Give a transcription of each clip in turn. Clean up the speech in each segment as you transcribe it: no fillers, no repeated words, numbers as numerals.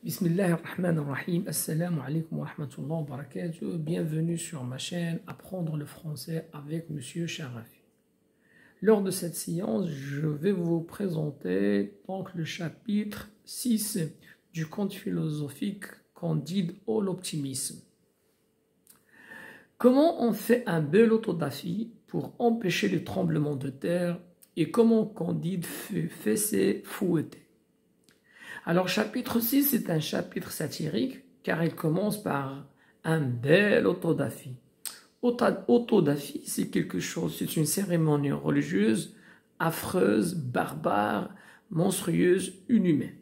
Bismillahirrahmanirrahim. Assalamu alaikum wa rahmatullahi wa barakatuh. Bienvenue sur ma chaîne Apprendre le français avec Monsieur Sharafi. Lors de cette séance, je vais vous présenter donc le chapitre 6 du conte philosophique Candide ou l'optimisme. Comment on fait un bel autodafie pour empêcher les tremblements de terre et comment Candide fait ses fouettés. Alors, chapitre 6, c'est un chapitre satirique, car il commence par un bel autodafie. Autodafie, c'est quelque chose, c'est une cérémonie religieuse affreuse, barbare, monstrueuse, inhumaine.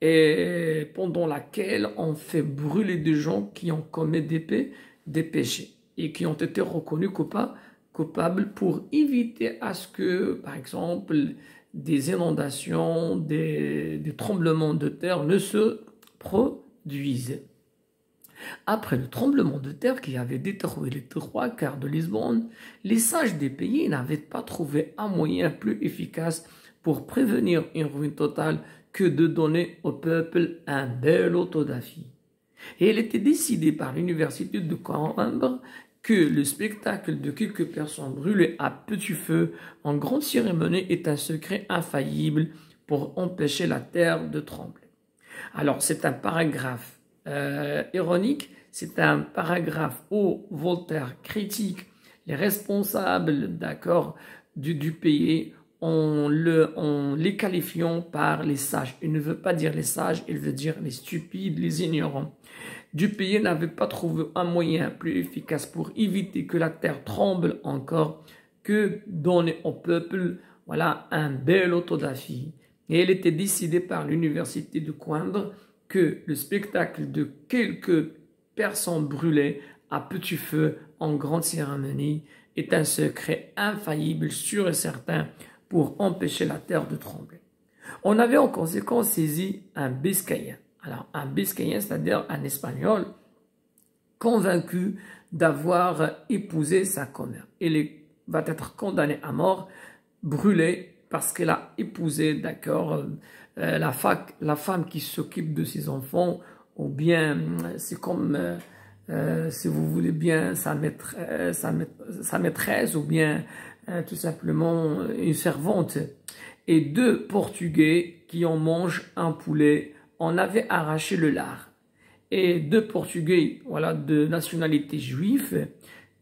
Et pendant laquelle on fait brûler des gens qui ont commis des péchés et qui ont été reconnus coupables pour éviter à ce que, par exemple, des inondations, des tremblements de terre ne se produisent. Après le tremblement de terre qui avait détruit les 3/4 de Lisbonne, les sages des pays n'avaient pas trouvé un moyen plus efficace pour prévenir une ruine totale que de donner au peuple un bel autodafie. Et il était décidé par l'université de Coimbra que le spectacle de quelques personnes brûlées à petit feu en grande cérémonie est un secret infaillible pour empêcher la terre de trembler. Alors c'est un paragraphe ironique, c'est un paragraphe où Voltaire critique les responsables du pays en les qualifiant par les sages. Il ne veut pas dire les sages, il veut dire les stupides, les ignorants du pays n'avait pas trouvé un moyen plus efficace pour éviter que la terre tremble encore que donner au peuple un bel autodafie. Et il était décidé par l'université de Coimbra que le spectacle de quelques personnes brûlées à petit feu en grande cérémonie est un secret infaillible, sûr et certain, pour empêcher la terre de trembler. On avait en conséquence saisi un Biscayen. Alors, un Biscayen, c'est-à-dire un Espagnol, convaincu d'avoir épousé sa commère. Il va être condamné à mort, brûlé, parce qu'il a épousé, la femme qui s'occupe de ses enfants, ou bien, c'est comme, si vous voulez bien, sa maîtresse, ou bien, tout simplement, une servante. Et 2 Portugais qui en mangent un poulet. On avait arraché le lard. Et 2 Portugais, de nationalité juive,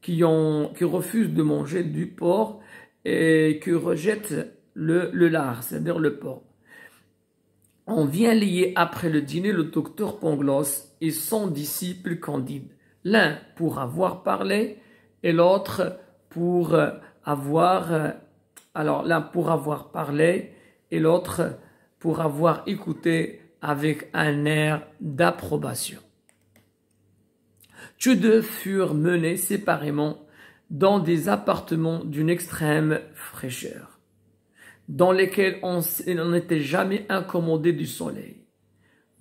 qui refusent de manger du porc et qui rejettent le lard, c'est-à-dire le porc. On vient lier après le dîner le docteur Pangloss et son disciple Candide. L'un pour avoir parlé et l'autre pour avoir... l'un pour avoir parlé et l'autre pour avoir écouté avec un air d'approbation. Tous 2 furent menés séparément dans des appartements d'une extrême fraîcheur, dans lesquels on n'était jamais incommodé du soleil.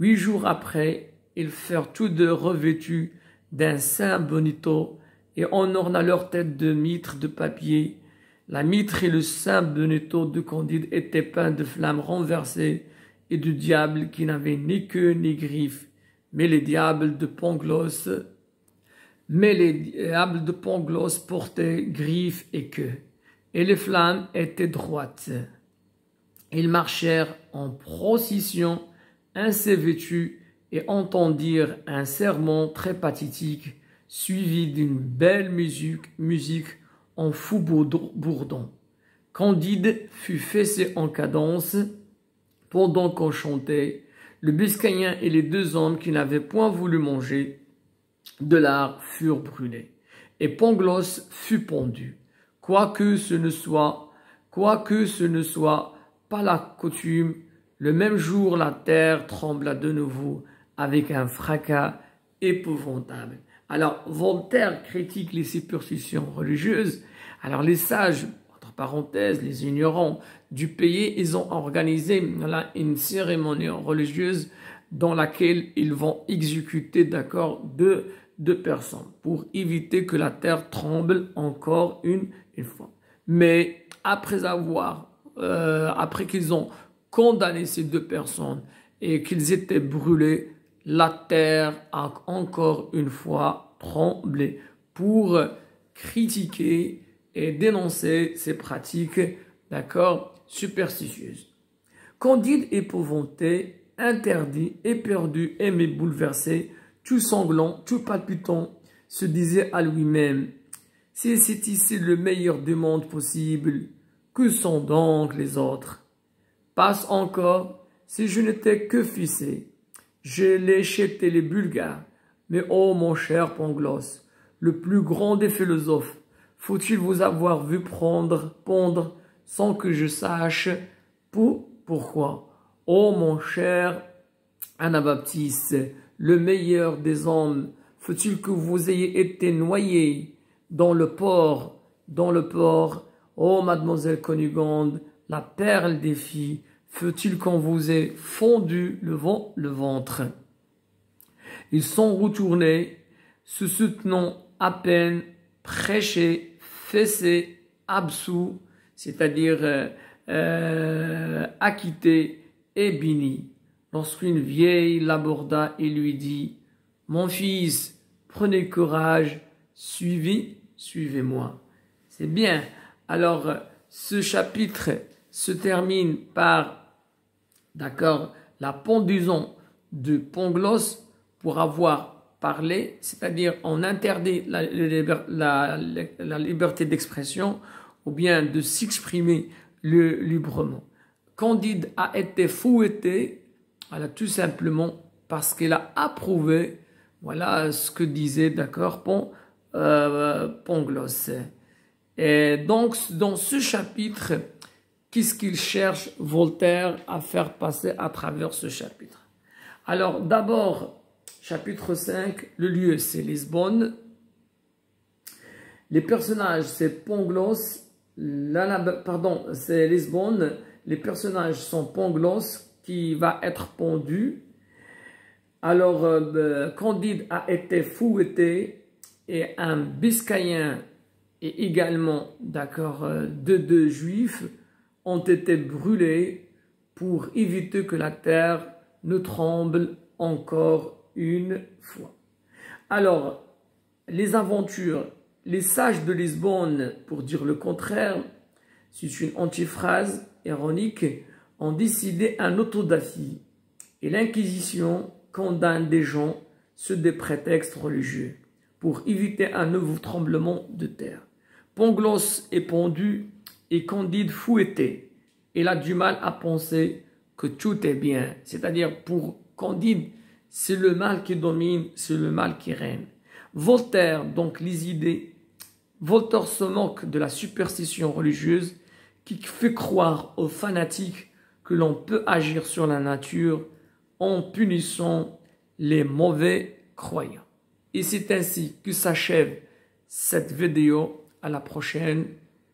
8 jours après, ils furent tous 2 revêtus d'un saint bonito et on orna leur tête de mitre de papier. La mitre et le saint bonito de Candide étaient peints de flammes renversées et du diable qui n'avait ni queue ni griffes, mais les diables de Pangloss portaient griffes et queue, et les flammes étaient droites. Ils marchèrent en procession, ainsi vêtus, et entendirent un sermon très pathétique, suivi d'une belle musique en fou bourdon. Candide fut fessé en cadence pendant qu'on chantait. Le Biscayen et les 2 hommes qui n'avaient point voulu manger de lard furent brûlés. Et Pangloss fut pendu. Quoique ce ne soit pas la coutume, le même jour la terre trembla de nouveau avec un fracas épouvantable. Alors, Voltaire critique les superstitions religieuses. Alors, les sages, entre parenthèses, les ignorants du pays, ils ont organisé une cérémonie religieuse dans laquelle ils vont exécuter, 2 personnes pour éviter que la terre tremble encore une fois. Mais après qu'ils ont condamné ces 2 personnes et qu'ils étaient brûlés, la terre a encore une fois tremblé pour critiquer et dénoncer ces pratiques, d'accord, superstitieuses. Candide, épouvanté, interdit, éperdu, aimé, bouleversé, tout sanglant, tout palpitant, se disait à lui-même: si c'est ici le meilleur du monde possible, que sont donc les autres? Passe encore, si je n'étais que ficé, j'ai léché les Bulgares. Mais oh mon cher Pangloss, le plus grand des philosophes, faut-il vous avoir vu pondre sans que je sache pourquoi? Oh mon cher Anabaptiste, le meilleur des hommes, faut-il que vous ayez été noyé dans le port, oh mademoiselle Cunégonde, la perle des filles, faut-il qu'on vous ait fondu le ventre? Ils sont retournés, se soutenant à peine, prêchés, fessés, absous, c'est-à-dire acquittés et bénis. Lorsqu'une vieille l'aborda et lui dit: mon fils, prenez courage, suivez-moi. C'est bien. Alors, ce chapitre se termine par, d'accord, la pendaison de Pangloss pour avoir parlé, c'est-à-dire on interdit la liberté d'expression ou bien de s'exprimer librement. Candide a été fouetté, voilà, tout simplement parce qu'il a approuvé, voilà ce que disait, d'accord, Pangloss. Et donc, dans ce chapitre, qu'est-ce qu'il cherche Voltaire à faire passer à travers ce chapitre? Alors, d'abord, chapitre 5, le lieu, c'est Lisbonne. Les personnages, c'est Pangloss, c'est Lisbonne. Les personnages sont Pangloss, qui va être pendu. Alors, Candide a été fouetté et un Biscayen et également, d'accord, deux Juifs ont été brûlés pour éviter que la terre ne tremble encore une fois. Alors, les aventures, les sages de Lisbonne, pour dire le contraire, c'est une antiphrase ironique, ont décidé un autodafie et l'Inquisition condamne des gens sous des prétextes religieux pour éviter un nouveau tremblement de terre. Pangloss est pendu et Candide fouetté. Il a du mal à penser que tout est bien. C'est-à-dire, pour Candide, c'est le mal qui domine, c'est le mal qui règne. Voltaire, donc les idées, Voltaire se moque de la superstition religieuse qui fait croire aux fanatiques que l'on peut agir sur la nature en punissant les mauvais croyants. Et c'est ainsi que s'achève cette vidéo. À la prochaine,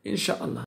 Inch'Allah.